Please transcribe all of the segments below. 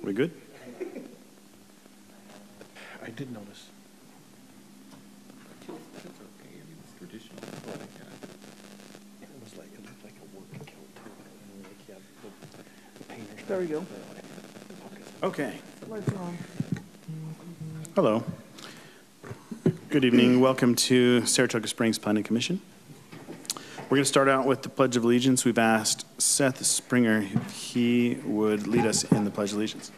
We good? I did notice. That's okay. I mean, it's traditional. It was like, it looked like a work account too. And like, yeah, the painters. There we go. Okay. Lights on. Hello. Good evening. Welcome to Saratoga Springs Planning Commission. We're going to start out with the Pledge of Allegiance. We've asked Seth Springer if he would lead us in the Pledge of Allegiance.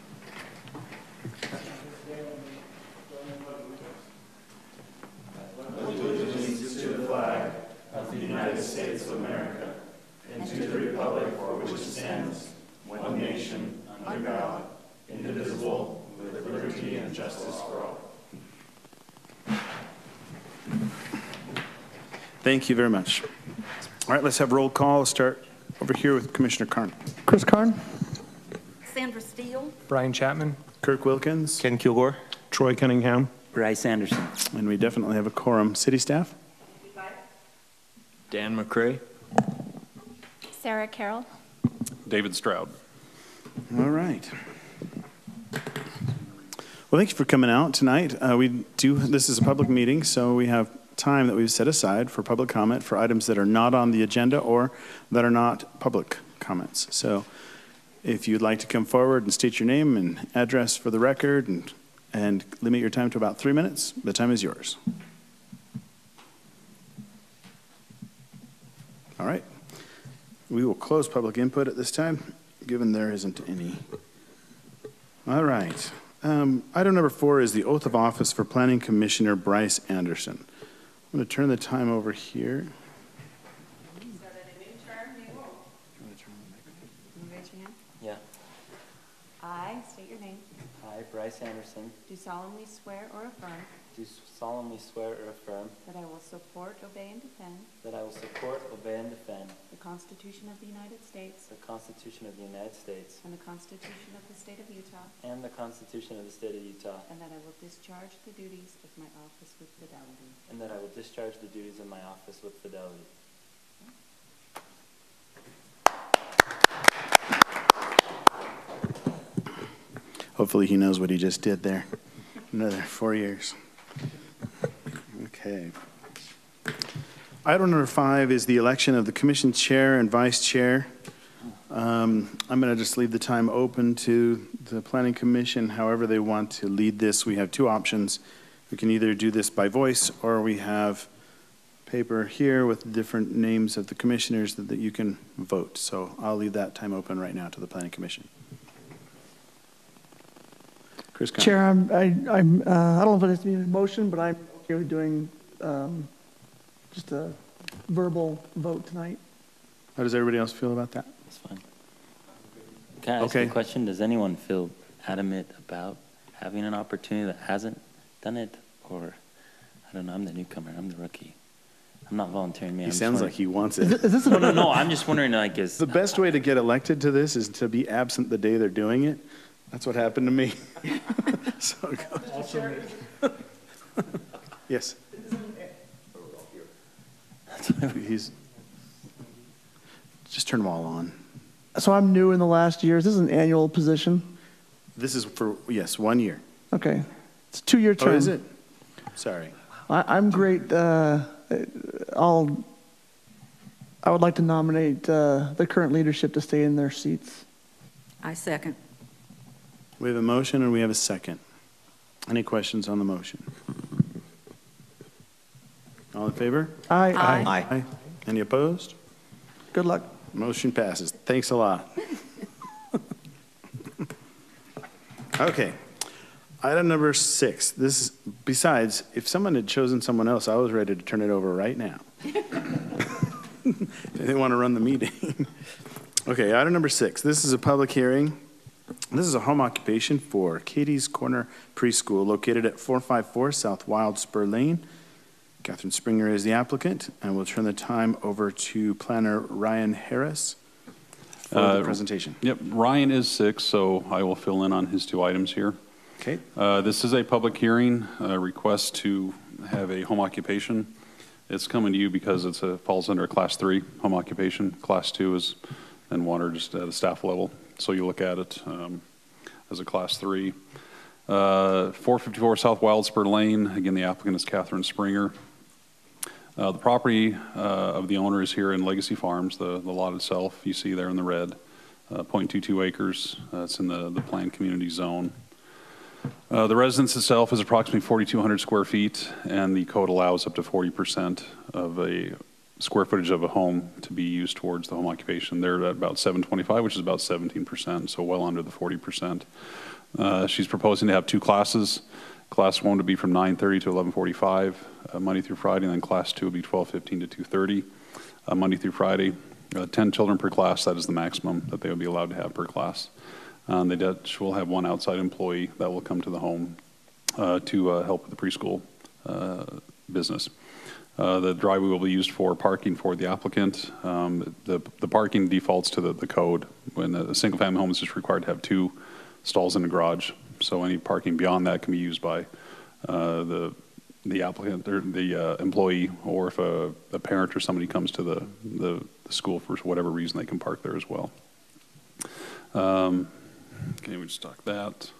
Allegiance to the flag of the United States of America and to the republic for which it stands, one nation, under God, indivisible, with liberty and justice for all. Thank you very much. All right, let's have roll call. Let's start over here with Commissioner Karn. Chris Karn. Sandra Steele. Brian Chapman. Kirk Wilkins. Ken Kilgore. Troy Cunningham. Bryce Anderson. And we definitely have a quorum. City staff? Dan McCrae. Sarah Carroll. David Stroud. All right. Well, thank you for coming out tonight. This is a public meeting, so we have time that we've set aside for public comment for items that are not on the agenda or that are not public comments. So if you'd like to come forward and state your name and address for the record and limit your time to about 3 minutes, the time is yours. All right. We will close public input at this time, given there isn't any. All right. Item number 4 is the oath of office for Planning Commissioner Bryce Anderson. I'm going to turn the time over here. Yeah. I state your name. I, Bryce Anderson, Do solemnly swear or affirm do solemnly swear or affirm that I will support, obey, and defend that I will support, obey, and defend the Constitution of the United States the Constitution of the United States and the Constitution of the State of Utah, and the Constitution of the State of Utah, and that I will discharge the duties of my office with fidelity. and that I will discharge the duties of my office with fidelity. Hopefully he knows what he just did there. Another 4 years. Okay. Item number 5 is the election of the commission chair and vice chair. I'm going to just leave the time open to the planning commission, however they want to lead this. We have 2 options. We can either do this by voice, or we have paper here with different names of the commissioners that you can vote. So I'll leave that time open right now to the planning commission. Chris Conn. Chair, I don't know if it has to be a motion, but I'm okay with doing just a verbal vote tonight. How does everybody else feel about that? That's fine. Can I ask Okay. a question? Does anyone feel adamant about having an opportunity that hasn't done it? Or, I don't know, I'm the newcomer, I'm the rookie. I'm not volunteering, man. He sounds like he wants Is it. this No, I'm just wondering, like, is... The best way to get elected to this is to be absent the day they're doing it. That's what happened to me. So go. Yes. He's just turn them all on. So I'm new in the last year. Is this an annual position? This is for 1 year. Okay. It's a 2-year term. Oh, is it? Sorry. I'm great. I would like to nominate the current leadership to stay in their seats. I second. We have a motion and we have a second. Any questions on the motion? All in favor? Aye. Aye. Any opposed? Good luck. Motion passes. Thanks a lot. Okay. Item number 6. This is, besides, if someone had chosen someone else, I was ready to turn it over right now. They want to run the meeting. Okay, item number 6. This is a public hearing. This is a home occupation for Katie's Corner Preschool located at 454 South Wild Spur Lane. Catherine Springer is the applicant, and we'll turn the time over to planner Ryan Harris for the presentation. Yep, Ryan is sick, so I will fill in on his 2 items here. Okay. This is a public hearing, a request to have a home occupation. It's coming to you because it falls under a Class 3 home occupation. Class 2 is then water just at a staff level. So you look at it. as a Class 3. 454 South Wildspur Lane, again, the applicant is Catherine Springer. The property of the owner is here in Legacy Farms, the lot itself, you see there in the red, 0.22 acres. It's in the planned community zone. The residence itself is approximately 4,200 square feet, and the code allows up to 40% of a square footage of a home to be used towards the home occupation. They're at about 725, which is about 17%, so well under the 40%. She's proposing to have 2 classes. Class 1 would be from 9:30 to 11:45, Monday through Friday, and then Class 2 would be 12:15 to 2:30, Monday through Friday. 10 children per class, that is the maximum that they would be allowed to have per class. They will have 1 outside employee that will come to the home to help with the preschool business. The driveway will be used for parking for the applicant. The parking defaults to the code. When a single-family home is just required to have 2 stalls in the garage, so any parking beyond that can be used by the applicant or the employee, or if a parent or somebody comes to the school for whatever reason, they can park there as well. Okay, we just talked that.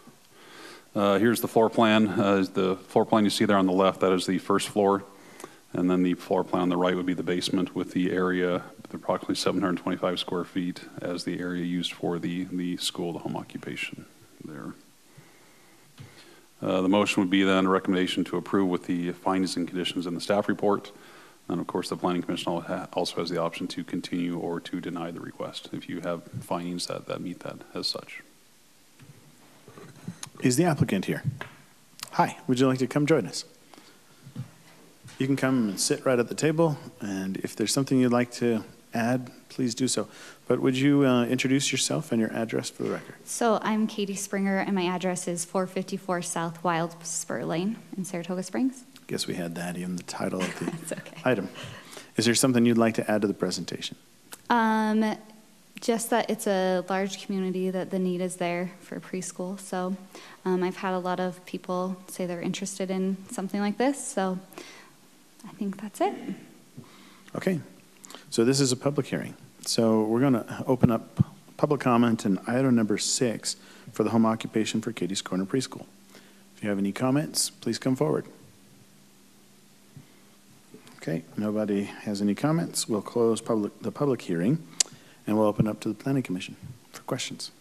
Here's the floor plan. The floor plan you see there on the left, that is the first floor. And then the floor plan on the right would be the basement with the area, approximately 725 square feet as the area used for the school, the home occupation there. The motion would be then a recommendation to approve with the findings and conditions in the staff report. And of course, the Planning Commission also has the option to continue or to deny the request if you have findings that meet that as such. Is the applicant here? Hi, would you like to come join us? You can come and sit right at the table, and if there's something you'd like to add, please do so. But would you introduce yourself and your address for the record? So I'm Katie Springer, and my address is 454 South Wildspur Lane in Saratoga Springs. Guess we had that in the title of the That's okay. item. Is there something you'd like to add to the presentation? Just that it's a large community, that the need is there for preschool. So I've had a lot of people say they're interested in something like this. So I think that's it. Okay, so this is a public hearing. So we're going to open up public comment in item number 6 for the home occupation for Katie's Corner Preschool. If you have any comments, please come forward. Okay, nobody has any comments. We'll close the public hearing, and we'll open up to the Planning Commission for questions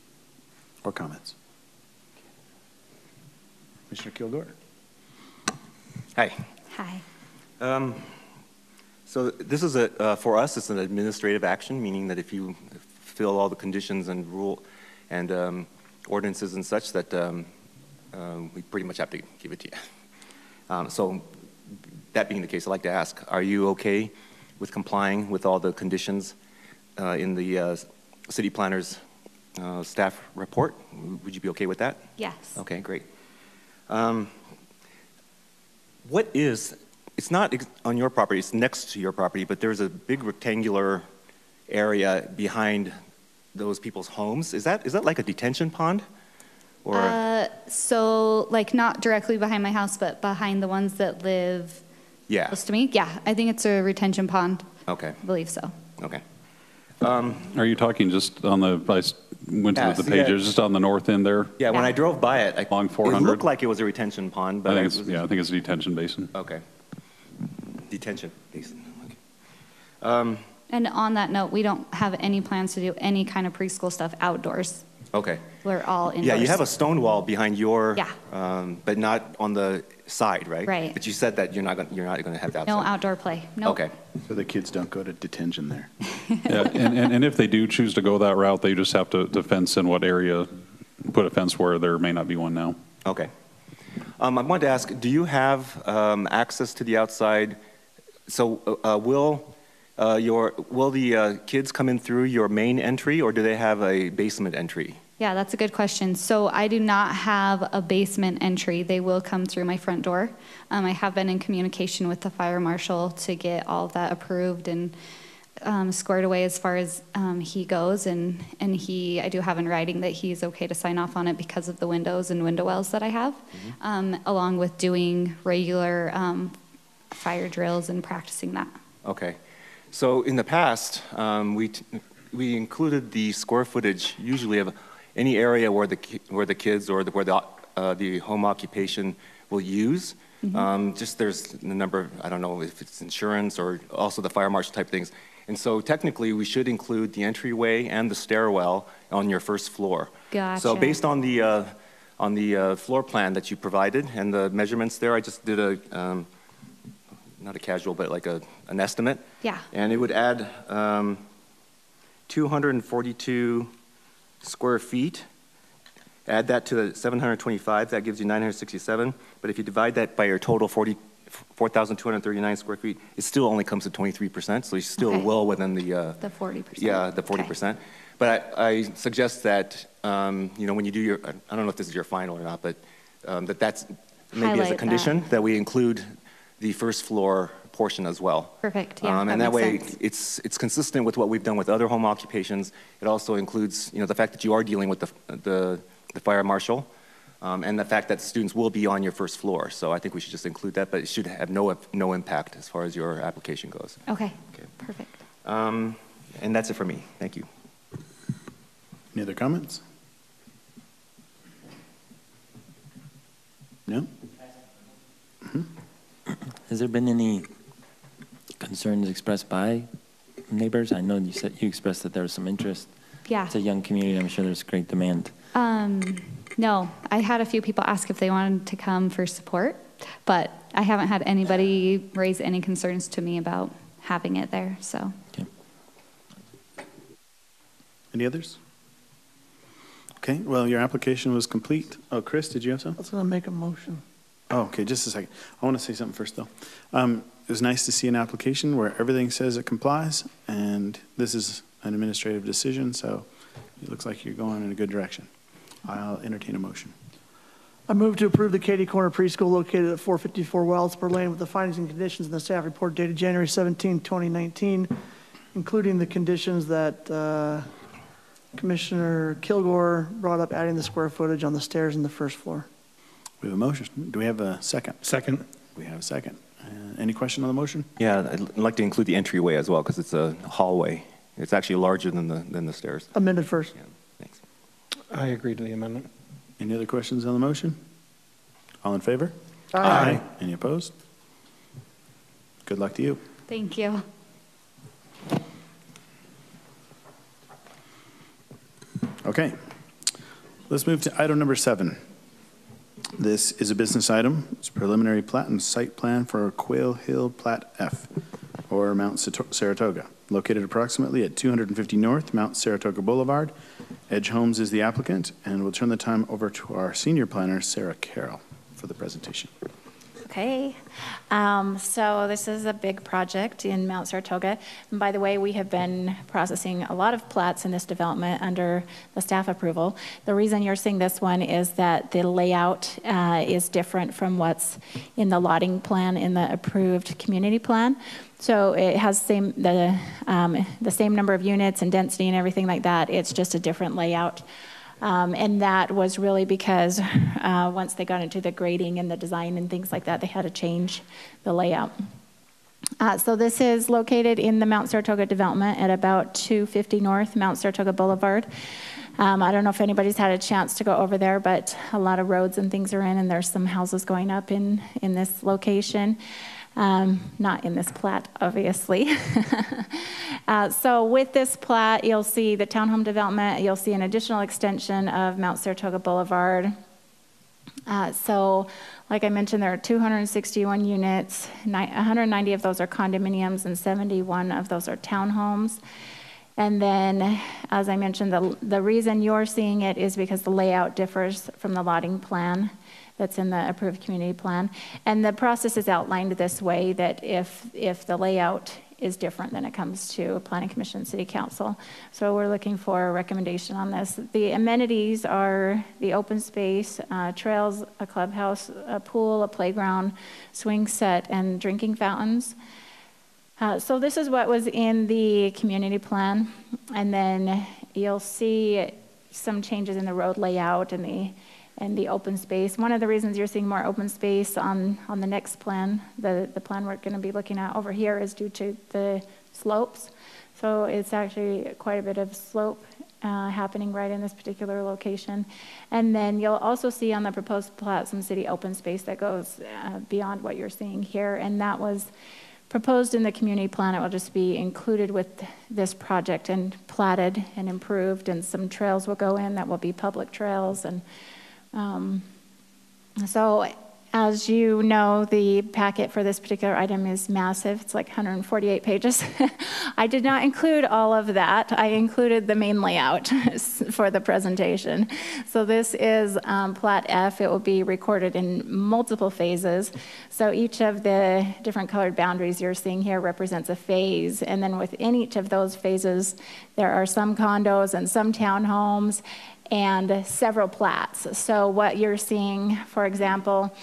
or comments. Commissioner Kilgore. Hi. Hi. So this is for us, it's an administrative action, meaning that if you fulfill all the conditions and rule and ordinances and such, that we pretty much have to give it to you. So that being the case, I'd like to ask, are you okay with complying with all the conditions in the city planner's staff report? Would you be okay with that? Yes. Okay, great. It's not on your property, it's next to your property, but there's a big rectangular area behind those people's homes. Is that like a detention pond? Or So like not directly behind my house, but behind the ones that live yeah. close to me? Yeah, I think it's a retention pond. Okay. I believe so. Okay. Are you talking just on the, I went to Yes, the page, yeah. it's just on the north end there? Yeah, when I drove by it, Along it 400? looked like it was a retention pond, but I think it's a detention basin. Okay. Detention basin. Okay. And on that note, we don't have any plans to do any kind of preschool stuff outdoors. Okay. We're all indoors. Yeah, you have a stone wall behind your, Yeah. but not on the side, right? Right. But you said that you're not going to have that outside. No outdoor play. No. Okay. So the kids don't go to detention there. Yeah, and if they do choose to go that route, they just have to fence in what area, put a fence where there may not be one now. Okay. I wanted to ask, do you have access to the outside? So will the kids come in through your main entry, or do they have a basement entry? Yeah, that's a good question. So I do not have a basement entry. They will come through my front door. I have been in communication with the fire marshal to get all of that approved and squared away as far as he goes. And I do have in writing that he's okay to sign off on it because of the windows and window wells that I have, along with doing regular fire drills and practicing that. Okay. So in the past, we included the square footage usually of any area where the kids or the home occupation will use. Just there's a number of, I don't know if it's insurance or also the fire marshal type things. And so technically we should include the entryway and the stairwell on your first floor. Gotcha. So based on the floor plan that you provided and the measurements there, I just did not a casual, but like an estimate. Yeah. And it would add 242 square feet. Add that to the 725, that gives you 967. But if you divide that by your total 4,239 square feet, it still only comes to 23%. So you're still Okay. well within the 40%. Yeah, the 40%. But I suggest that when you do your, I don't know if this is your final or not, but that's maybe as a Highlight condition that we include the first floor portion as well. Perfect, yeah, And that that way, makes sense. it's consistent with what we've done with other home occupations. It also includes, the fact that you are dealing with the fire marshal, and the fact that students will be on your first floor. So I think we should just include that, but it should have no impact as far as your application goes. Okay, Okay. perfect. And that's it for me. Thank you. Any other comments? No? Has there been any concerns expressed by neighbors? I know you said you expressed that there was some interest. Yeah. It's a young community. I'm sure there's great demand. No, I had a few people ask if they wanted to come for support, but I haven't had anybody raise any concerns to me about having it there, so. Okay. Any others? Okay, well, your application was complete. Oh, Chris, did you have some? I was going to make a motion. Oh, okay, just a second. I want to say something first, though. It was nice to see an application where everything says it complies, and this is an administrative decision, so it looks like you're going in a good direction. I'll entertain a motion. I move to approve the Katy Corner Preschool located at 454 Wildspur Lane with the findings and conditions in the staff report dated January 17, 2019, including the conditions that Commissioner Kilgore brought up, adding the square footage on the stairs in the first floor. We have a motion. Do we have a second? Second. We have a second. Any question on the motion? Yeah, I'd like to include the entryway as well because it's a hallway. It's actually larger than the stairs. Amended first. Yeah, thanks. I agree to the amendment. Any other questions on the motion? All in favor? Aye. Any opposed? Good luck to you. Thank you. Okay, let's move to item number 7. This is a business item. It's preliminary plat and site plan for Quail Hill Plat F, or Mount Saratoga, located approximately at 250 North Mount Saratoga Boulevard. Edge Homes is the applicant, and we'll turn the time over to our senior planner, Sarah Carroll, for the presentation. Okay, so this is a big project in Mount Saratoga. And by the way, we have been processing a lot of plats in this development under the staff approval. The reason you're seeing this one is that the layout is different from what's in the lotting plan in the approved community plan. So it has the same number of units and density and everything like that. It's just a different layout. And that was really because once they got into the grading and the design and things like that, they had to change the layout. So this is located in the Mount Saratoga development at about 250 North Mount Saratoga Boulevard. I don't know if anybody's had a chance to go over there, but a lot of roads and things are in, and there's some houses going up in this location. Not in this plat, obviously. So with this plat, you'll see the townhome development. You'll see an additional extension of Mount Saratoga Boulevard. So like I mentioned, there are 261 units. 190 of those are condominiums, and 71 of those are townhomes. And then, as I mentioned, the reason you're seeing it is because the layout differs from the lotting plan that's in the approved community plan. And the process is outlined this way, that if the layout is different, then it comes to Planning Commission and City Council. So we're looking for a recommendation on this. The amenities are the open space, trails, a clubhouse, a pool, a playground, swing set, and drinking fountains. So this is what was in the community plan. And then you'll see some changes in the road layout and the open space. One of the reasons you're seeing more open space on the next plan, the plan we're going to be looking at over here, is due to the slopes. So it's actually quite a bit of slope happening right in this particular location. And then you'll also see on the proposed plat some city open space that goes beyond what you're seeing here, and that was proposed in the community plan. It will just be included with this project and platted and improved, and some trails will go in that will be public trails. And so as you know, the packet for this particular item is massive. It's like 148 pages. I did not include all of that. I included the main layout for the presentation. So this is Plat F. It will be recorded in multiple phases. So each of the different colored boundaries you're seeing here represents a phase. And then within each of those phases, there are some condos and some townhomes and several plats. So what you're seeing, for example,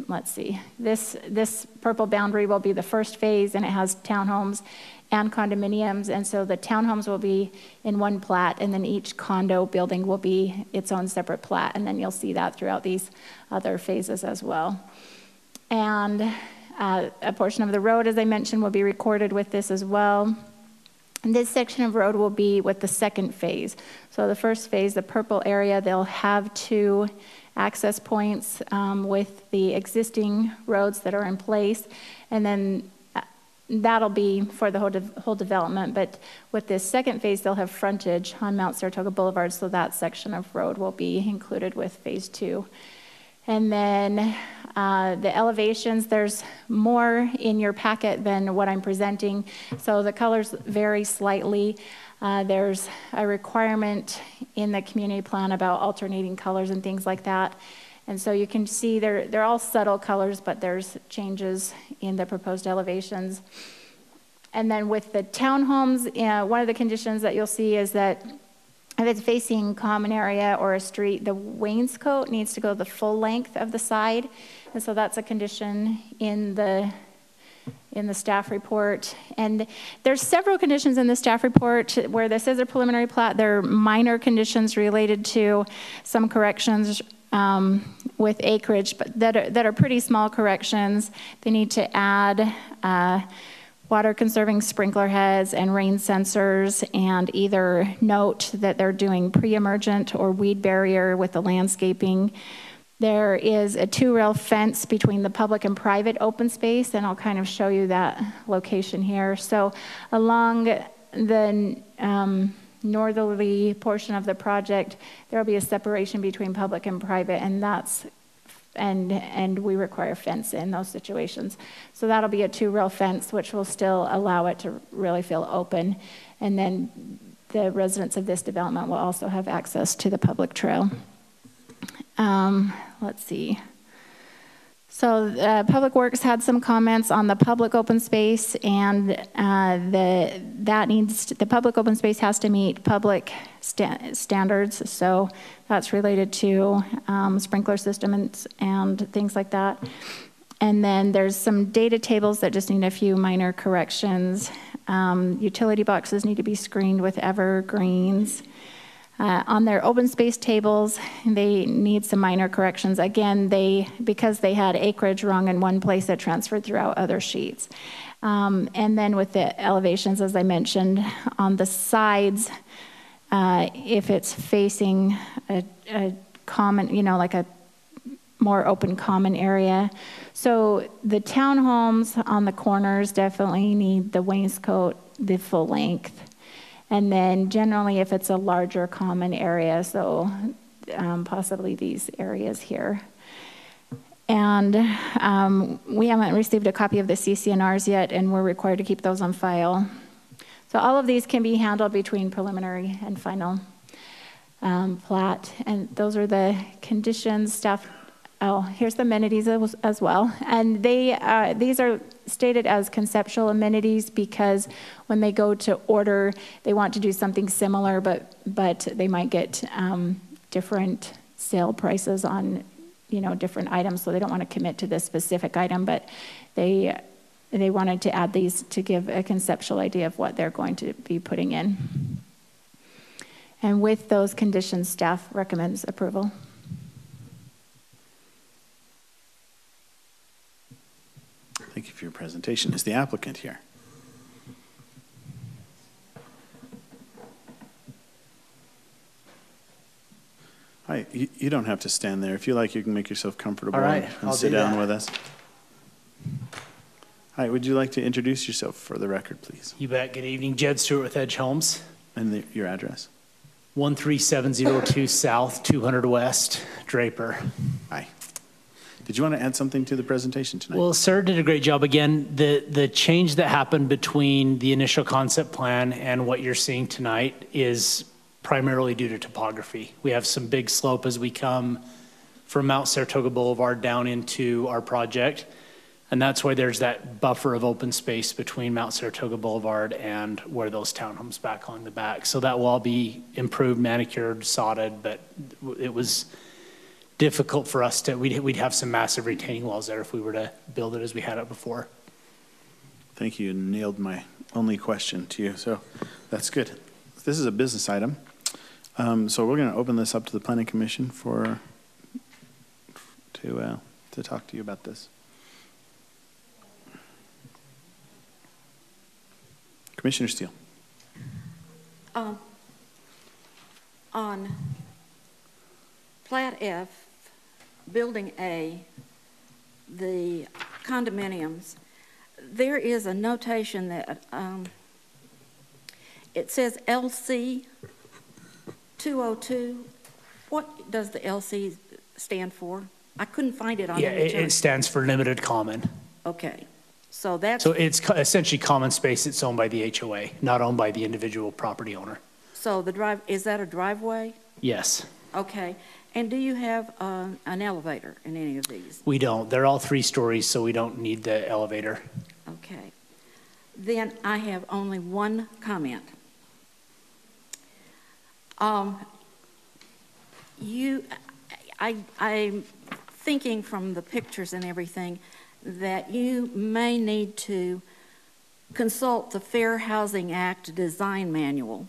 let's see, this purple boundary will be the first phase, and it has townhomes and condominiums. And so the townhomes will be in one plat, and then each condo building will be its own separate plat. And then you'll see that throughout these other phases as well. And a portion of the road, as I mentioned, will be recorded with this as well. And this section of road will be with the second phase. So the first phase, the purple area, they'll have 2 access points with the existing roads that are in place. And then that'll be for the whole development. But with this second phase, they'll have frontage on Mount Saratoga Boulevard. So that section of road will be included with phase 2. And then the elevations, there's more in your packet than what I'm presenting. So the colors vary slightly. There's a requirement in the community plan about alternating colors and things like that. And so you can see they're all subtle colors, but there's changes in the proposed elevations. And then with the townhomes, one of the conditions that you'll see is that if it's facing common area or a street, the wainscot needs to go the full length of the side. And so that's a condition in the staff report. And there's several conditions in the staff report where this is a preliminary plat. There are minor conditions related to some corrections with acreage, but that are pretty small corrections. They need to add water conserving sprinkler heads and rain sensors, and either note that they're doing pre-emergent or weed barrier with the landscaping. There is a 2-rail fence between the public and private open space, and I'll kind of show you that location here. So along the northerly portion of the project, there will be a separation between public and private, and we require fence in those situations. So that'll be a 2-rail fence, which will still allow it to really feel open. And then the residents of this development will also have access to the public trail. Let's see. So Public Works had some comments on the public open space, and the public open space has to meet public standards. So that's related to sprinkler systems and things like that. And then there's some data tables that just need a few minor corrections. Utility boxes need to be screened with evergreens. On their open space tables, they need some minor corrections. Again, because they had acreage wrong in one place, it transferred throughout other sheets. And then with the elevations, as I mentioned, on the sides, if it's facing a common, like a more open common area. So the townhomes on the corners definitely need the wainscot the full length. And then generally if it's a larger common area, so possibly these areas here. And we haven't received a copy of the CC&Rs yet, and we're required to keep those on file. So all of these can be handled between preliminary and final plat. And those are the conditions, staff. Oh, here's the amenities as well. And these are stated as conceptual amenities because when they go to order, they want to do something similar, but they might get different sale prices on, different items. So they don't want to commit to this specific item, but they wanted to add these to give a conceptual idea of what they're going to be putting in. And with those conditions, staff recommends approval. Thank you for your presentation. Is the applicant here? Hi, you don't have to stand there. If you like, you can make yourself comfortable All right, and I'll sit do down that. with us. Hi, would you like to introduce yourself for the record, please? You bet. Good evening. Jed Stewart with Edge Homes, And your address? 13702 South, 200 West, Draper. Hi. Did you want to add something to the presentation tonight? Well, Sarah did a great job. Again, the change that happened between the initial concept plan and what you're seeing tonight is primarily due to topography. We have some big slope as we come from Mount Saratoga Boulevard down into our project. And that's why there's that buffer of open space between Mount Saratoga Boulevard and where those townhomes back along the back. So that will all be improved, manicured, sodded, but it was difficult for us to, we'd have some massive retaining walls there if we were to build it as we had it before. Thank you. Nailed my only question to you, so that's good. This is a business item. So we're going to open this up to the Planning Commission to talk to you about this. Commissioner Steele. On Plat F, Building A, the condominiums, there is a notation that it says LC 202. What does the LC stand for? I couldn't find it on Yeah, any chart. it stands for limited common. Okay, so that's, So it's essentially common space that's owned by the HOA, not owned by the individual property owner. so the drive, is that a driveway? Yes, Okay, and do you have an elevator in any of these? we don't. They're all 3 stories, so we don't need the elevator. Okay. Then I have only one comment. I'm thinking from the pictures and everything that you may need to consult the Fair Housing Act Design Manual,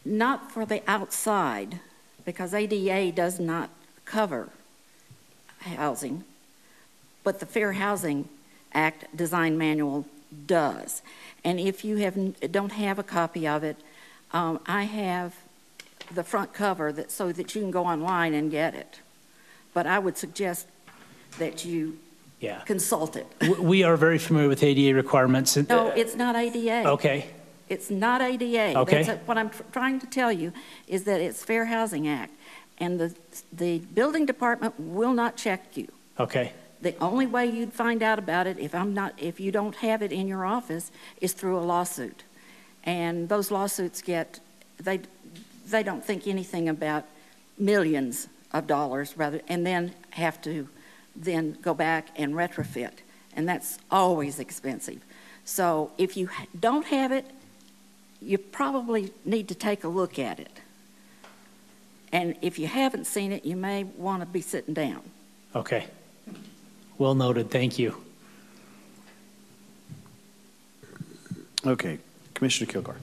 not for the outside, because ADA does not cover housing, but the Fair Housing Act Design Manual does. And if you don't have a copy of it, I have the front cover so that you can go online and get it. But I would suggest that you Yeah. consult it. We are very familiar with ADA requirements. No, it's not ADA. Okay, It's not ADA. Okay. What I'm trying to tell you is that it's Fair Housing Act, and the building department will not check you. okay. The only way you'd find out about it if you don't have it in your office is through a lawsuit. And those lawsuits they don't think anything about millions of dollars and then have to then go back and retrofit. And that's always expensive. So if you don't have it, you probably need to take a look at it. And if you haven't seen it, you may want to be sitting down. Okay. Well noted. Thank you. Okay, Commissioner Kilgore.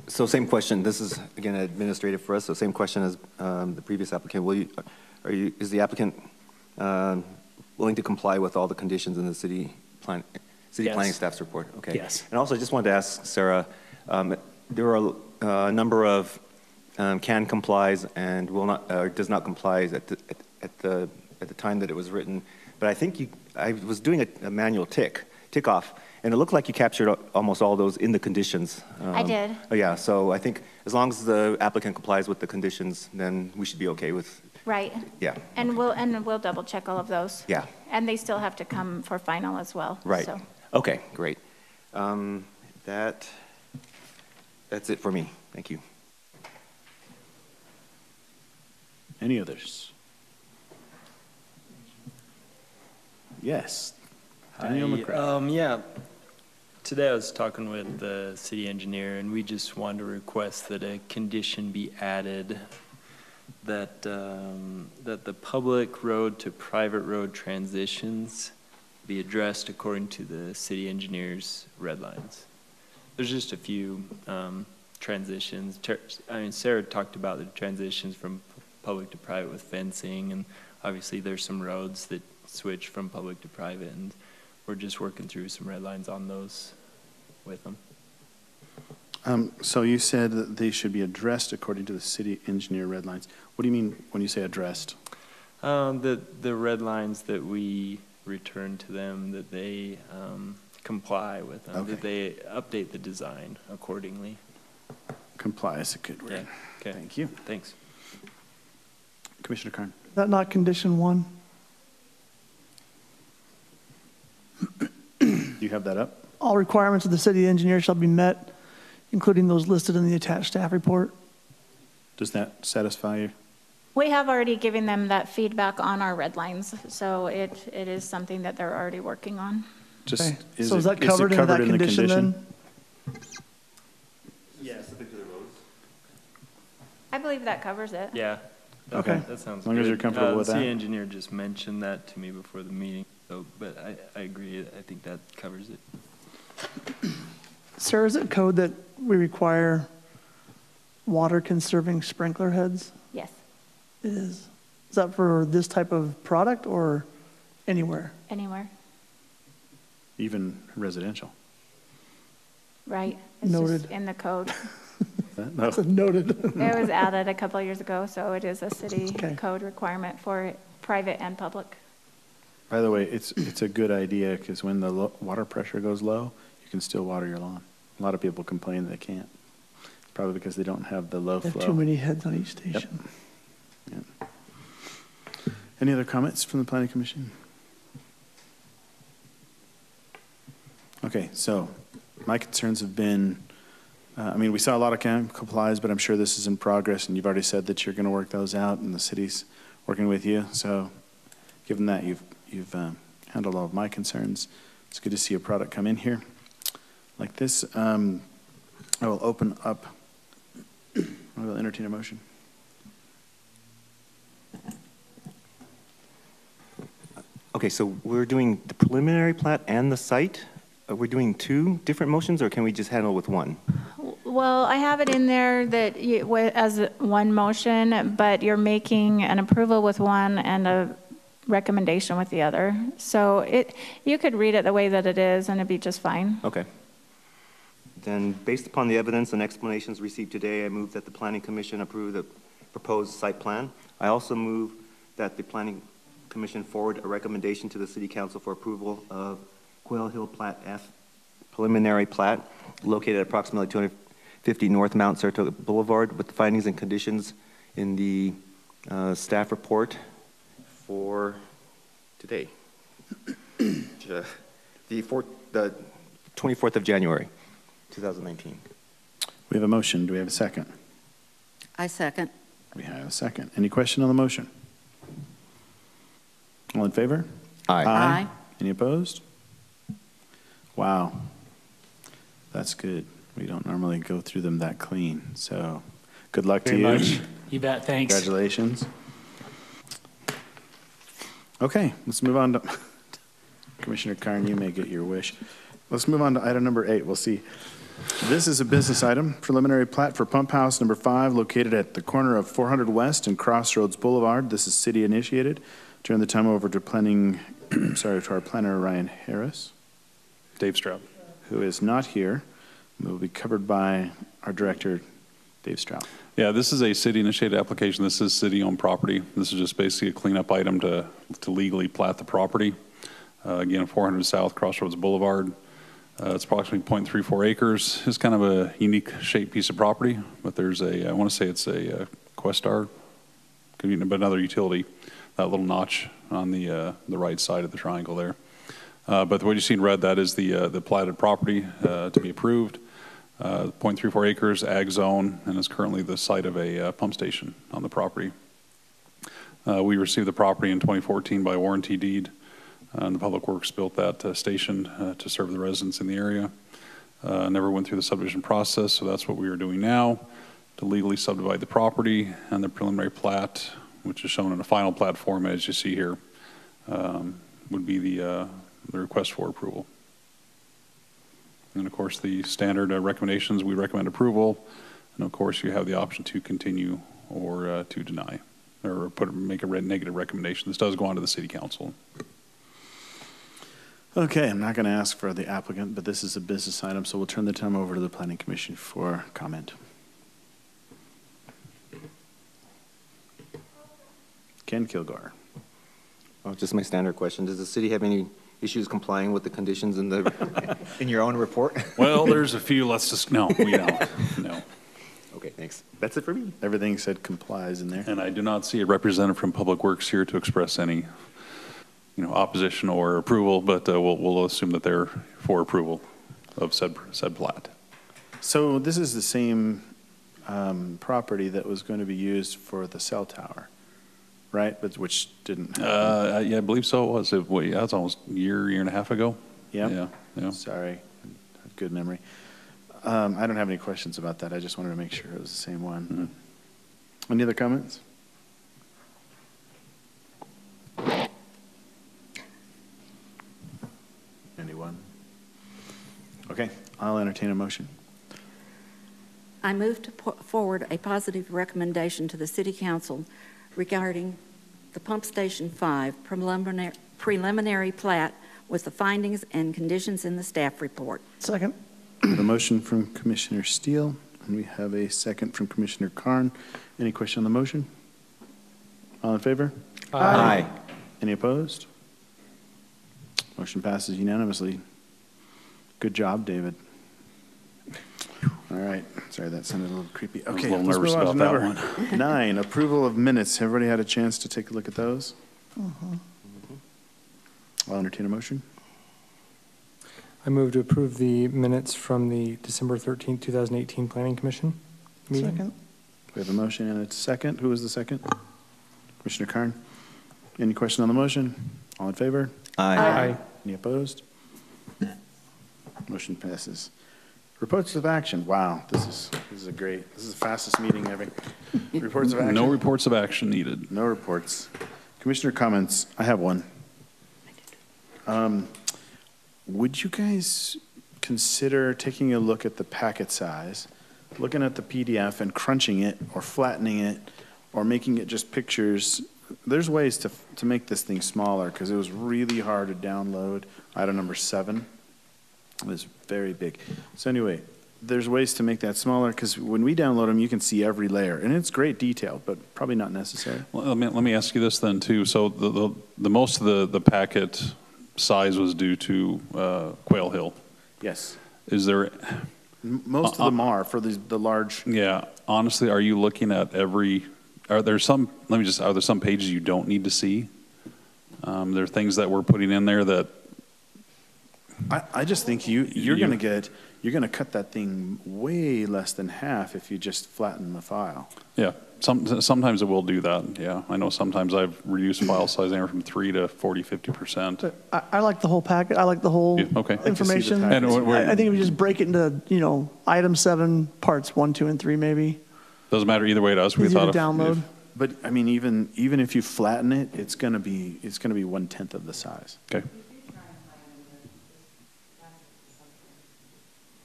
So same question. This is, again, administrative for us, so same question as the previous applicant. Is the applicant willing to comply with all the conditions in the city planning staff's report? Okay. Yes. And also, I just wanted to ask Sarah, there are a number of can complies and will not, or does not comply at the time that it was written. But I think I was doing a manual tick off, and it looked like you captured almost all those in the conditions. I did. Oh, yeah, so I think as long as the applicant complies with the conditions, then we should be okay with, Right. yeah. And we'll double check all of those. Yeah. And they still have to come for final as well. Right. So. Okay, great. That's it for me. Thank you. Any others? Yes. Daniel McCrae. Yeah. Today I was talking with the city engineer, and we just wanted to request that a condition be added that that the public road to private road transitions be addressed according to the city engineer's red lines. There's just a few transitions. I mean, Sarah talked about the transitions from public to private with fencing, and obviously there's some roads that switch from public to private, and we're just working through some red lines on those with them. So you said that they should be addressed according to the city engineer red lines. What do you mean when you say addressed? The red lines that we return to them, that they comply with them, Okay. that they update the design accordingly. Comply is a good word. Yeah, okay. Thank you. Thanks. Commissioner Karn. Is that not condition 1? Do you have that up? All requirements of the city engineer shall be met, including those listed in the attached staff report. Does that satisfy you? We have already given them that feedback on our red lines, so it is something that they're already working on. Just, Okay. is So is it- that covered in that the condition then? Yes, subject to the roads. I believe that covers it. Yeah. Okay. That sounds As long as good. you're comfortable with The that. city engineer just mentioned that to me before the meeting, so, but I agree. I think that covers it. Sarah, is it code that we require water conserving sprinkler heads? Yes, It is. Is that for this type of product or anywhere? anywhere, Even residential? right? It's Noted. just in the code. No. Noted. It was added a couple of years ago, so it is a city Okay. code requirement for private and public. By the way, it's a good idea because when the water pressure goes low, you can still water your lawn. A lot of people complain they can't. It's probably because they don't have the low They flow. have too many heads on each station. Yeah. Any other comments from the planning commission? Okay, so my concerns have been, we saw a lot of complies, but I'm sure this is in progress, and you've already said that you're going to work those out, and the city's working with you. So given that you've handled all of my concerns, it's good to see a product come in here like this. I will open up, I will entertain a motion. Okay, so we're doing the preliminary plat and the site. We're doing two different motions, or can we just handle with one? Well, I have it in there that as one motion, but you're making an approval with one and a recommendation with the other. So you could read it the way that it is, and it'd be just fine. Okay. Then, based upon the evidence and explanations received today, I move that the Planning Commission approve the proposed site plan. I also move that the Planning Commission forward a recommendation to the City Council for approval of Quail Hill Plat F preliminary plat located at approximately 250 North Mount Saratoga Boulevard with the findings and conditions in the staff report for today, the 24th of January, 2019. We have a motion. Do we have a second? I second. We have a second. Any question on the motion? All in favor? Aye. Any opposed? Wow. That's good. We don't normally go through them that clean. So good luck to Very you. much. You bet, thanks. Congratulations. Okay, let's move on to Commissioner Karn, you may get your wish. Let's move on to item number 8. We'll see. This is a business item, preliminary plat for Pump House number 5 located at the corner of 400 West and Crossroads Boulevard. This is city initiated. Turn the time over to to our planner, Ryan Harris. Dave Stroud. Who is not here. Will be covered by our director, Dave Stroud. Yeah, this is a city-initiated application. This is city-owned property. This is just basically a cleanup item to legally plat the property. Again, 400 South Crossroads Boulevard. It's approximately 0.34 acres. It's kind of a unique shaped piece of property, but there's I want to say it's a Questar, but another utility, that little notch on the right side of the triangle there. But what you see in red, that is the platted property to be approved. 0.34 acres, ag zone, and is currently the site of a pump station on the property. We received the property in 2014 by warranty deed, and the Public Works built that station to serve the residents in the area. Never went through the subdivision process, so that's what we are doing now, to legally subdivide the property, and the preliminary plat, which is shown in a final plat form as you see here, would be the request for approval. And of course, the standard recommendations, we recommend approval. And of course, you have the option to continue or to deny or make a negative recommendation. This does go on to the city council. Okay, I'm not going to ask for the applicant, but this is a business item, so we'll turn the time over to the planning commission for comment. Ken Kilgore. Oh, just my standard question. Does the city have any issues complying with the conditions in the, in your own report? Well, there's a few, let's just, no, we don't, no. Okay, thanks. That's it for me. Everything said complies in there. And I do not see a representative from Public Works here to express any, opposition or approval, but we'll assume that they're for approval of said plat. So this is the same property that was going to be used for the cell tower, right? But which didn't happen. Yeah, I believe so. It was, that's almost a year and a half ago. Yep. Yeah. Sorry, I have good memory. I don't have any questions about that. I just wanted to make sure it was the same one. Mm-hmm. Any other comments? Anyone? Okay, I'll entertain a motion. I move to put forward a positive recommendation to the City Council regarding the Pump Station 5 preliminary plat with the findings and conditions in the staff report. Second. We have a motion from Commissioner Steele, and we have a second from Commissioner Carn. Any question on the motion? All in favor? Aye. Any opposed? Motion passes unanimously. Good job, David. All right. Sorry, that sounded a little creepy. I was Okay, a little let's nervous move on to about that number one. 9, approval of minutes. Everybody had a chance to take a look at those? I'll entertain a motion. I move to approve the minutes from the December 13th, 2018 Planning Commission meeting. Second. We have a motion and a second. Who was the second? Commissioner Carn. Any question on the motion? All in favor? Aye. Any opposed? Motion passes. Reports of action. Wow, this is the fastest meeting ever. Reports of action. No reports of action needed. No reports. Commissioner comments. I have one. Would you guys consider taking a look at the packet size, looking at the PDF and crunching it or flattening it or making it just pictures? There's ways to make this thing smaller because it was really hard to download. Item number 7 was very big. So anyway, there's ways to make that smaller because when we download them, you can see every layer. And it's great detail, but probably not necessary. Well, let me ask you this then too. So the most of the packet size was due to Quail Hill. Yes. Is there? Most of them are for the large. Yeah. Honestly, are you looking at are there some pages you don't need to see? There are things that we're putting in there that. I just think you're going to cut that thing way less than half if you just flatten the file. Yeah. Sometimes it will do that. Yeah. I know sometimes I've reduced file size anywhere from 3 to 40, 50%. I like the whole packet. I like the whole Okay. information. Like to see the I think if we just break it into, item 7, parts 1, 2, and 3, maybe. Doesn't matter either way to us. We Easier thought to download. But I mean, even if you flatten it, it's going to be 1/10 of the size. Okay.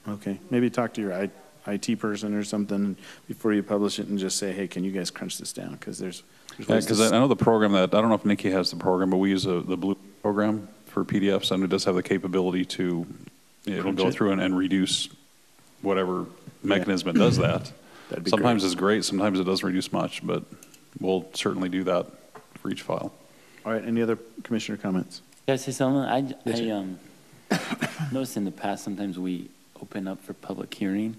Okay. Maybe talk to your IT person or something before you publish it and just say, hey, can you guys crunch this down? Because there's ways Because I know the program I don't know if Nikki has the program, but we use the Blue program for PDFs, and it does have the capability to, it'll Crunch go it? through and reduce whatever mechanism it does that. That'd be Sometimes great. it's great, sometimes it doesn't reduce much, but we'll certainly do that for each file. All right. Any other commissioner comments? Can I say something? Yes, I noticed in the past, sometimes we open up for public hearing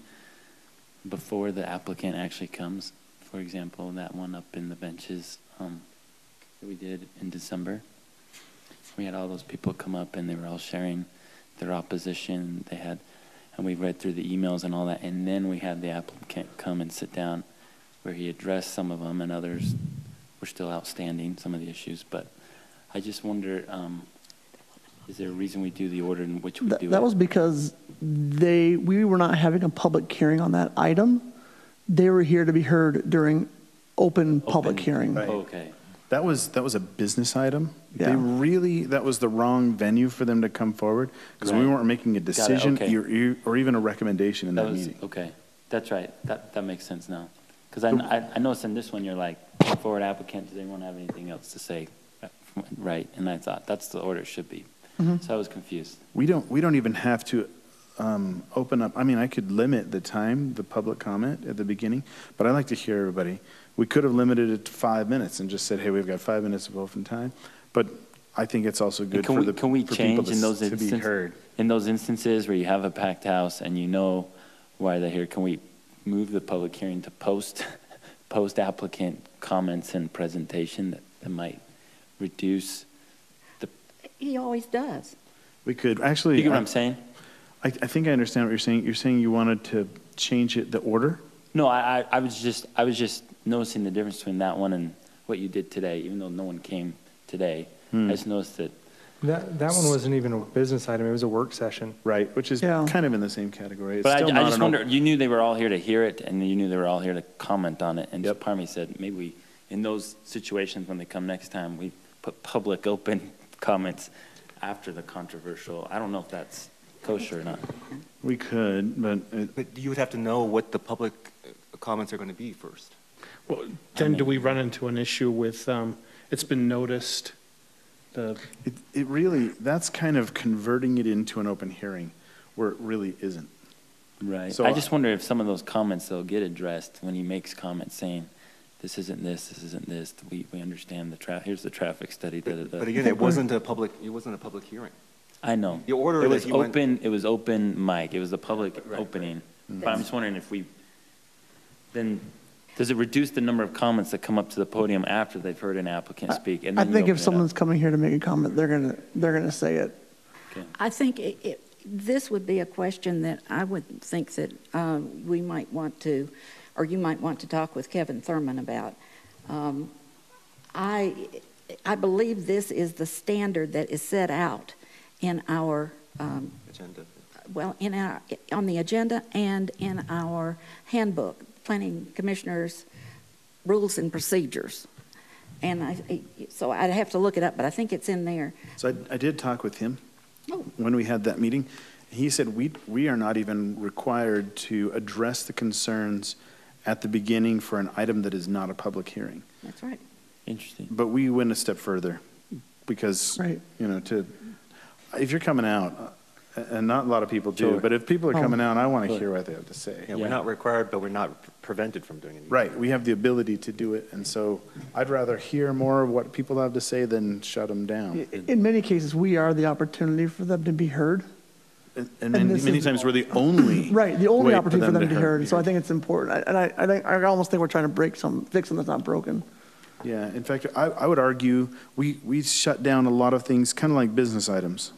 before the applicant actually comes. For example, that one up in the benches that we did in December. We had all those people come up and they were all sharing their opposition. And we read through the emails and all that. And then we had the applicant come and sit down where he addressed some of them and others were still outstanding, some of the issues. But I just wonder, is there a reason we do the order in which we do it? That was because we were not having a public hearing on that item. They were here to be heard during open public hearing. Right. Okay. That was a business item. Yeah. That was the wrong venue for them to come forward because we Right. weren't making a decision okay. or even a recommendation in that was, meeting. okay. That's right. That makes sense now. Because I noticed in this one, you're like, forward applicant, does anyone have anything else to say? Right. And I thought that's the order it should be. So I was confused. We don't even have to open up, I mean, I could limit the time, the public comment at the beginning, but I like to hear everybody. We could have limited it to 5 minutes and just said, hey, we've got 5 minutes of open time, but I think it's also good Can for we, the can we for change people in those to be instances? heard. In those instances where you have a packed house and you know why they're here, can we move the public hearing to post applicant comments and presentation that might reduce the? He always does. We could, actually. You get what I'm saying? I think I understand what you're saying. You're saying you wanted to change it, the order? No, I was just noticing the difference between that one and what you did today, even though no one came today. I just noticed that. That one wasn't even a business item, it was a work session. Right, which is Yeah. kind of in the same category. It's But still I not just an wonder, you knew they were all here to hear it, and you knew they were all here to comment on it, and Yep. just part of me said, maybe we, in those situations when they come next time, we put public open comments after the controversial. I don't know if that's kosher or not. We could, but you would have to know what the public comments are going to be first. Well, then do we run into an issue with, it's been noticed, it really, that's kind of converting it into an open hearing where it really isn't. Right. So I just wonder if some of those comments, they'll get addressed when he makes comments saying, this isn't this isn't this. We understand here's the traffic study. But again, it wasn't a public hearing. I know. The order it that was you went- open. It was open mic. It was the public Right, opening. right. But I'm just wondering if then does it reduce the number of comments that come up to the podium after they've heard an applicant speak? And I then you think open if it up? someone's coming here to make a comment, they're gonna say it. Okay. I think this would be a question that I would think that we might want to, or you might want to talk with Kevin Thurman about. I believe this is the standard that is set out in our Agenda. well, on the agenda and in our handbook, Planning Commissioners' Rules and Procedures. And so I'd have to look it up, but I think it's in there. So I did talk with him Oh. when we had that meeting. He said we are not even required to address the concerns at the beginning for an item that is not a public hearing. That's right. Interesting. But we went a step further because, Right. if you're coming out, and not a lot of people do, Sure. but if people are Oh. coming out, I want to Sure. hear what they have to say. Yeah, we're not required, but we're not prevented from doing anything. Right, we have the ability to do it, and so I'd rather hear more of what people have to say than shut them down. In many cases, we are the opportunity for them to be heard. And many, this many is- times we're the only Right, the only way opportunity for them to be heard. So I heard. think it's important. And I almost think we're trying to fix something that's not broken. Yeah, in fact, I would argue we shut down a lot of things, kind of like business items.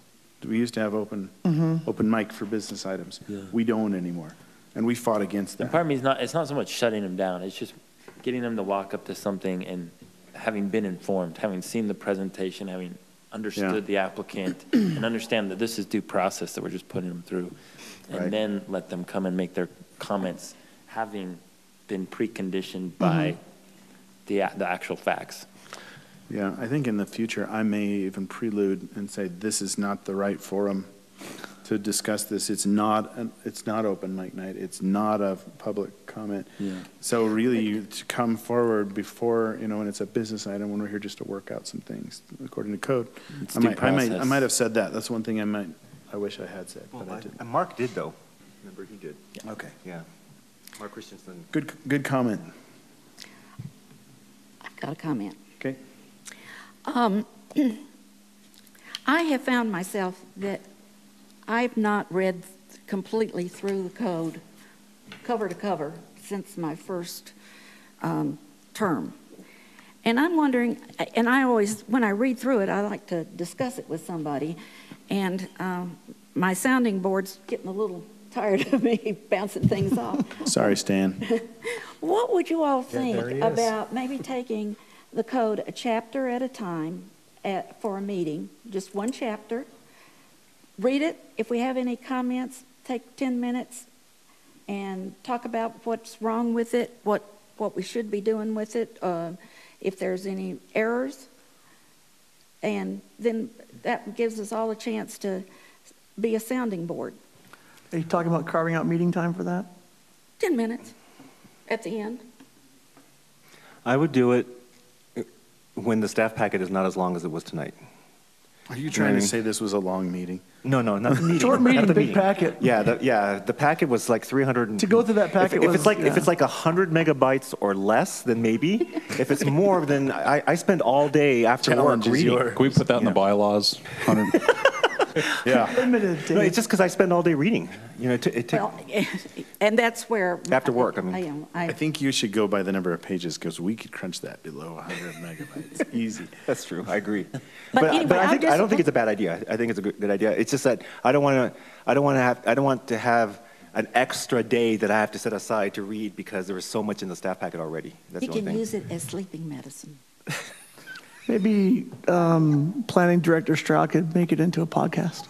We used to have open mic for business items. Yeah. We don't anymore, and we fought against And that. part of me it's not so much shutting them down. It's just getting them to walk up to something and having been informed, having seen the presentation, having understood the applicant, and understand that this is due process that we're just putting them through, and Right. then let them come and make their comments, having been preconditioned by the actual facts. Yeah, I think in the future, I may even prelude and say, this is not the right forum to discuss this. It's not open mic night. It's not a public comment. Yeah. So really, to come forward before, when it's a business item, when we're here just to work out some things according to code. It's I due might process. have said that. That's one thing I wish I had said, but I didn't. And Mark did, though. Remember, he did. Okay. Yeah. Mark Christensen. Good comment. I've got a comment. Okay. I have found myself that I've not read completely through the code, cover to cover, since my first term. And I'm wondering, and I always, when I read through it, I like to discuss it with somebody. And my sounding board's getting a little tired of me bouncing things off. Sorry, Stan. What would you all there he think is. about maybe taking the code a chapter at a time for a meeting, just one chapter, read it. If we have any comments, take 10 minutes and talk about what's wrong with it, what we should be doing with it, if there's any errors. And then that gives us all a chance to be a sounding board. Are you talking about carving out meeting time for that? 10 minutes at the end. I would do it when the staff packet is not as long as it was tonight. Are you trying to say this was a long meeting? No, not the meeting. Short not meeting, the big packet. Yeah, the packet was like 300. To go through that packet if was, it's like yeah. if it's like 100 megabytes or less, then maybe. If it's more, then I spend all day after work Challenge is reading. yours. Can we put that in the bylaws? 100 Yeah. Limited, No, Dave. it's just because I spend all day reading. You know, it Well, and that's where. After work, I mean. I think you should go by the number of pages because we could crunch that below 100 megabytes. Easy. That's true. I agree. But But, anyway, I don't think it's a bad idea. I think it's a good idea. It's just that I don't want to have an extra day that I have to set aside to read because there was so much in the staff packet already. That's We the only can thing. use it as sleeping medicine. Maybe Planning Director Stroud could make it into a podcast.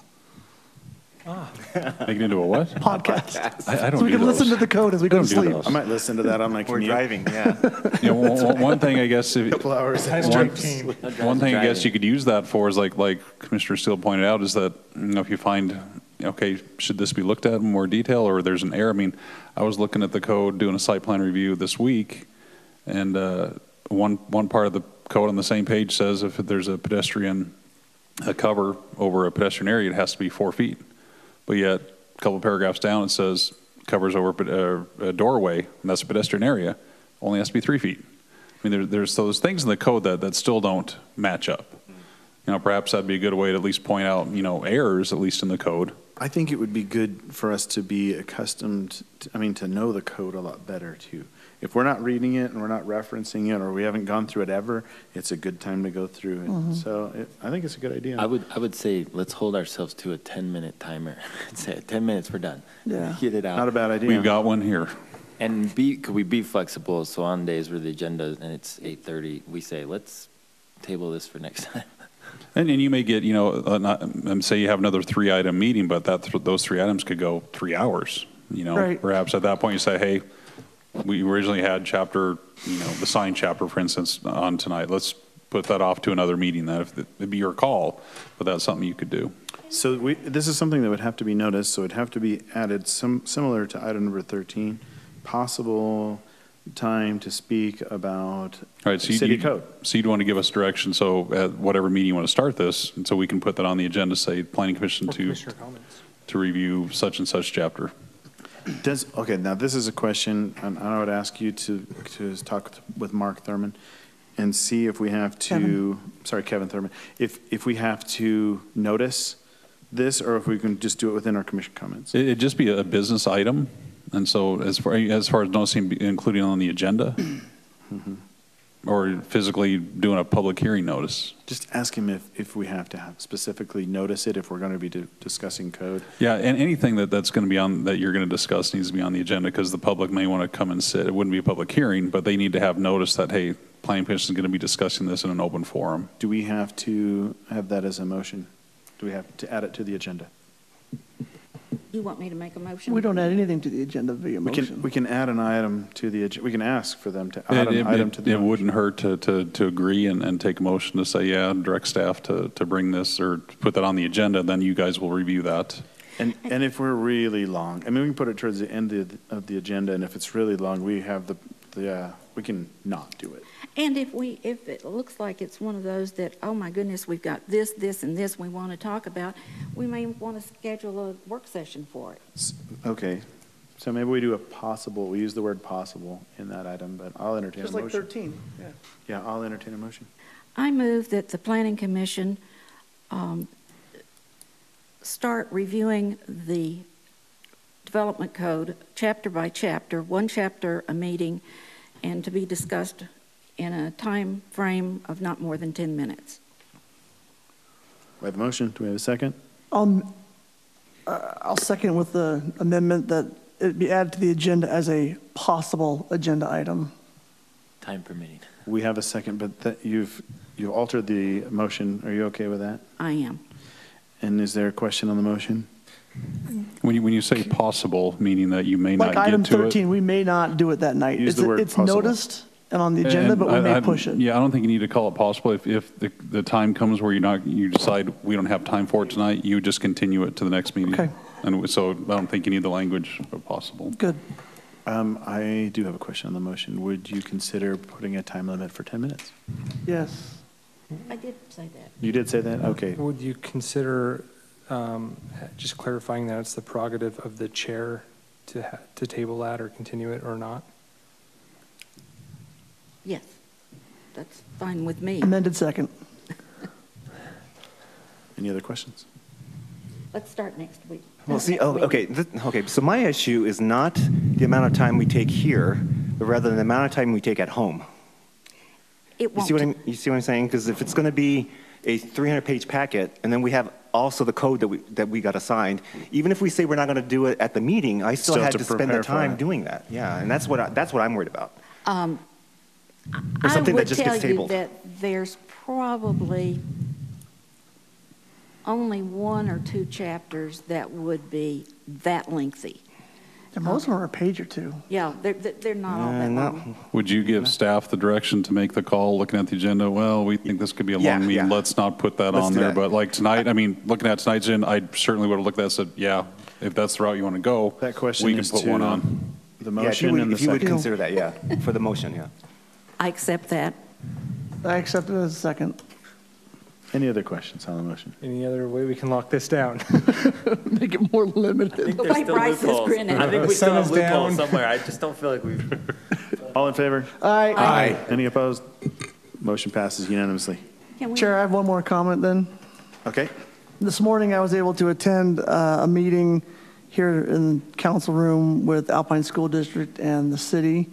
Make it into a what? Podcast. I don't So we do can those. listen to the code as we go to don't do sleep. those. I might listen to that on my We're commute. driving, yeah. You know, one thing I guess, if, Couple hours. one thing I guess you could use that for is like Commissioner Steele pointed out is that, you know, if you find, okay, should this be looked at in more detail or there's an error? I mean, I was looking at the code, doing a site plan review this week, and one part of the code on the same page says if there's a pedestrian cover over a pedestrian area, it has to be 4 feet. But yet, a couple paragraphs down, it says covers over a doorway, and that's a pedestrian area, only has to be 3 feet. I mean, there's those things in the code that still don't match up. You know, perhaps that'd be a good way to at least point out, you know, errors, at least in the code. I think it would be good for us to be accustomed, to know the code a lot better too. If we're not reading it and we're not referencing it or we haven't gone through it ever, it's a good time to go through it. So I think it's a good idea. I would say let's hold ourselves to a 10-minute timer. Say 10 minutes, we're done. Yeah. Get it out. Not a bad idea. We've got one here. And could we be flexible? So on days where the agenda and it's 8:30, we say let's table this for next time. And you may get, you know, say you have another 3-item meeting, but those 3 items could go 3 hours. You know, Right. perhaps at that point you say, hey, we originally had chapter, you know, the sign chapter, for instance, on tonight. Let's put that off to another meeting. That it'd be your call, but that's something you could do. So this is something that would have to be noticed, so it'd have to be added similar to item number 13, possible time to speak about All right, so city code. So you'd want to give us direction, so at whatever meeting you want to start this, and so we can put that on the agenda, say, Planning Commission to review such and such chapter. Okay, now this is a question, and I would ask you to talk with Mark Thurman and see if we have to, Kevin Thurman, if we have to notice this or if we can just do it within our commission comments. It'd just be a business item, and so as far as noticing, including on the agenda, or physically doing a public hearing notice. Just ask him if we have to specifically notice it if we're going to be discussing code. Yeah, and anything that's going to be on, that you're going to discuss needs to be on the agenda because the public may want to come and sit. It wouldn't be a public hearing, but they need to have notice that, hey, Planning Commission is going to be discussing this in an open forum. Do we have to have that as a motion? Do we have to add it to the agenda? You want me to make a motion? We don't add anything to the agenda via motion. We can add an item to the agenda. We can ask for them to add an item to the It motion. wouldn't hurt to agree and take a motion to say, yeah, direct staff to bring this or put that on the agenda, then you guys will review that. And if we're really long, I mean, we can put it towards the end of the agenda, and if it's really long, we have we can not do it. And if it looks like it's one of those that, oh my goodness, we've got this, and this we want to talk about, we may want to schedule a work session for it. Okay, so maybe we do we use the word possible in that item, but I'll entertain a Just motion. like 13, yeah. Yeah, I'll entertain a motion. I move that the Planning Commission start reviewing the development code chapter by chapter, one chapter a meeting, and to be discussed in a time frame of not more than 10 minutes. We have a motion. Do we have a second? I'll second with the amendment that it be added to the agenda as a possible agenda item. Time permitting. We have a second, but you've altered the motion. Are you okay with that? I am. And is there a question on the motion? When you say possible, meaning that you may Like not item get to 13, it. we may not do it that night. Use the word It's possible. noticed and on the agenda, And but we may push it. Yeah, I don't think you need to call it possible. If the time comes where you decide we don't have time for it tonight, you just continue it to the next meeting. Okay. And so I don't think you need the language of possible. Good. I do have a question on the motion. Would you consider putting a time limit for 10 minutes? Yes. I did say that. You did say that? Okay. Would you consider just clarifying that it's the prerogative of the chair to table that or continue it or not? Yes, that's fine with me. Amended second. Any other questions? Let's start next week. Well, see, Next oh, week. okay, okay. So my issue is not the amount of time we take here, but rather the amount of time we take at home. It You won't. see what I'm saying? Because if it's going to be a 300-page packet, and then we have also the code that we got assigned, even if we say we're not going to do it at the meeting, I still Still had have to to spend the prepare for time it. doing that. Yeah, and that's what I'm worried about. Or I something that would just tell gets you tabled. that there's probably only 1 or 2 chapters that would be that lengthy. And most of them are a page or two. Yeah, they're not all that long. Would you give staff the direction to make the call, looking at the agenda? Well, we think this could be a Yeah, long meeting. yeah. Let's not put that Let's on do there. that. But like tonight, I mean, looking at tonight's agenda, I certainly would have looked at it and said, yeah, if that's the route you want to go, That question we can is put to one on. the Yeah, if you motion would, and the if you would second. consider that, yeah, for the motion, yeah. I accept that. I accept it as a second. Any other questions on the motion? Any other way we can lock this down? Make it more limited. The way Bryce is grinning. I think we The still sun have is loopholes down. somewhere. I just don't feel like we've. All in favor? Aye. Any opposed? Motion passes unanimously. Can we? Chair, I have one more comment then. Okay. This morning, I was able to attend a meeting here in the council room with Alpine School District and the city.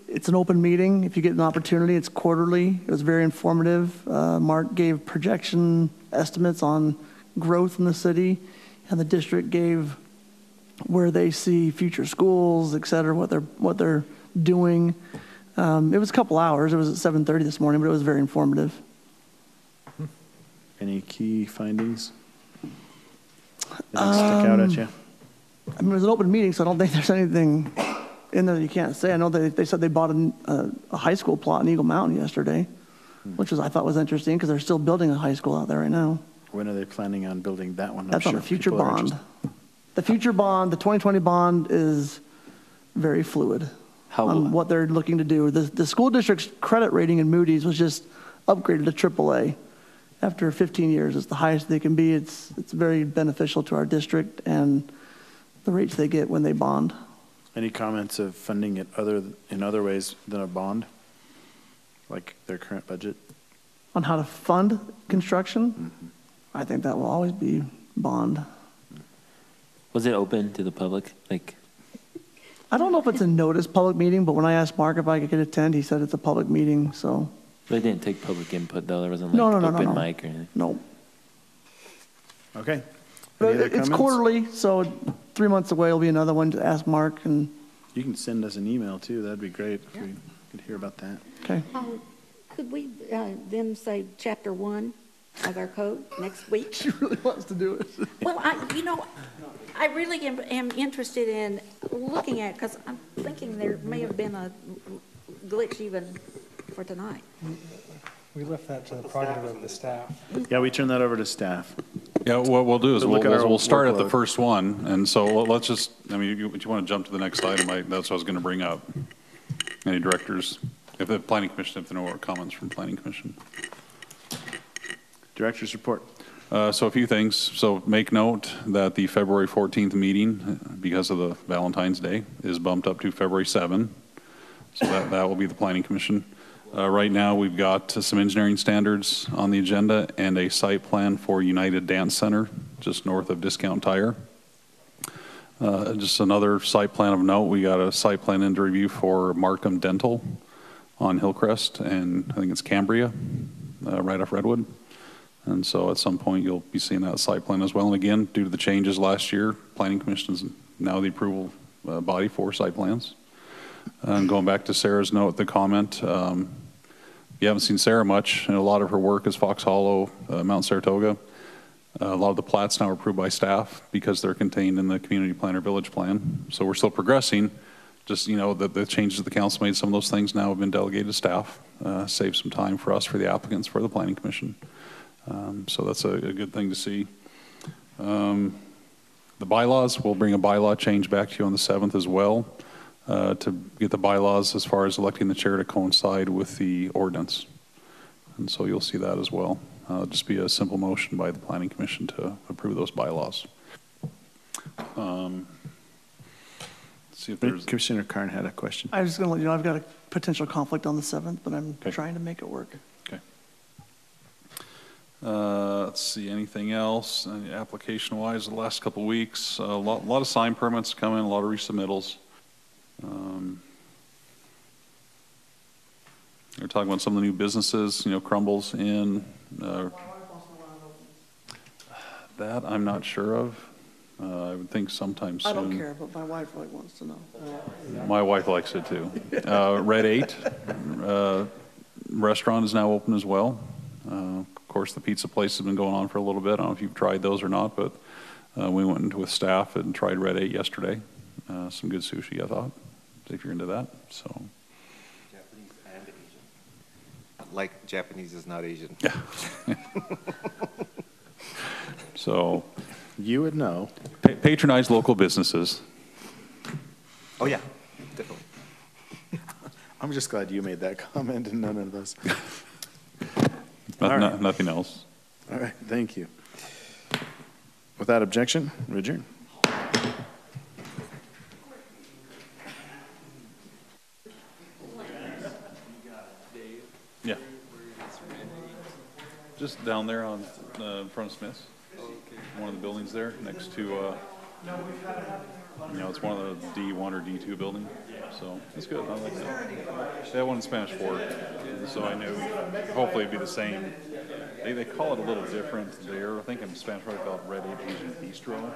It's an open meeting. If you get an opportunity, it's quarterly. It was very informative. Mark gave projection estimates on growth in the city, and the district gave where they see future schools, et cetera, what they're doing. It was a couple hours. It was at 7:30 this morning, but it was very informative. Any key findings? Anything stick out at you? I mean, it was an open meeting, so I don't think there's anything in there that you can't say. I know they said they bought a high school plot in Eagle Mountain yesterday, which I thought was interesting because they're still building a high school out there right now. When are they planning on building that one? I'm That's on sure a future people are bond. interested. The future bond, the 2020 bond is very fluid on what they're looking to do. The school district's credit rating in Moody's was just upgraded to AAA. After 15 years, it's the highest they can be. It's very beneficial to our district and the rates they get when they bond. Any comments of funding it in other ways than a bond? Like their current budget? On how to fund construction, I think that will always be bond. Was it open to the public? Like, I don't know if it's a notice public meeting, but when I asked Mark if I could attend, he said it's a public meeting, so. they didn't take public input though. There wasn't like No. open mic or anything. No. Okay. Any But other it's comments? quarterly, so 3 months away will be another one to ask Mark and, You can send us an email too. That'd be great if we could hear about that. okay. Could we then say chapter 1 of our code next week? She really wants to do it. Well, I really am interested in looking at, because I'm thinking there may have been a glitch even for tonight. We left that to the prerogative of the staff. Yeah, we turn that over to staff. Yeah, what we'll do is So look at our we'll start at the workload. first one, and so let's just, I mean, you want to jump to the next item, that's what I was going to bring up. Any directors, if the planning commission, if there are no comments from planning commission. Director's report. So a few things. So make note that the February 14th meeting, because of the Valentine's Day, is bumped up to February 7. So that will be the planning commission. Right now, we've got some engineering standards on the agenda and a site plan for United Dance Center, just north of Discount Tire. Just another site plan of note, we got a site plan into review for Markham Dental on Hillcrest, and I think it's Cambria, right off Redwood. And so at some point, you'll be seeing that site plan as well. And again, due to the changes last year, Planning Commission is now the approval body for site plans. And going back to Sarah's note, the comment, you haven't seen Sarah much, and a lot of her work is Fox Hollow, Mount Saratoga. A lot of the plats now are approved by staff because they're contained in the community plan or village plan. So we're still progressing. Just, the changes the council made, some of those things now have been delegated to staff, save some time for us, for the applicants, for the Planning Commission. So that's a good thing to see. The bylaws, we'll bring a bylaw change back to you on the 7th as well, to get the bylaws as far as electing the chair to coincide with the ordinance. And so you'll see that as well. Just be a simple motion by the Planning Commission to approve those bylaws. See if there's, Commissioner Carn had a question. I was just going to let you know, I've got a potential conflict on the 7th, but I'm Okay. trying to make it work. okay. Let's see, anything else? Application-wise, the last couple of weeks, a lot of sign permits come in, a lot of resubmittals. We're talking about some of the new businesses, Crumbles Inn. That I'm not sure of. I would think sometime soon. I don't care, but my wife really wants to know. My wife likes it too. Red 8 restaurant is now open as well. Of course, the pizza place has been going on for a little bit. I don't know if you've tried those or not, but we went with staff and tried Red 8 yesterday. Some good sushi, I thought, if you're into that. So. Japanese and Asian. Like Japanese is not Asian. Yeah. So. You would know. Patronize local businesses. Oh, yeah, definitely. I'm just glad you made that comment and none of us. All right. Nothing else. All right, thank you. Without objection, we adjourn. Yeah. Just down there on in front of Smith's. One of the buildings there next to, it's one of the D1 or D2 building. So it's good. I like that. They have one in Spanish Fork. So I knew hopefully it'd be the same. They call it a little different there. I think in Spanish Fork they call it Red 8 Asian Bistro.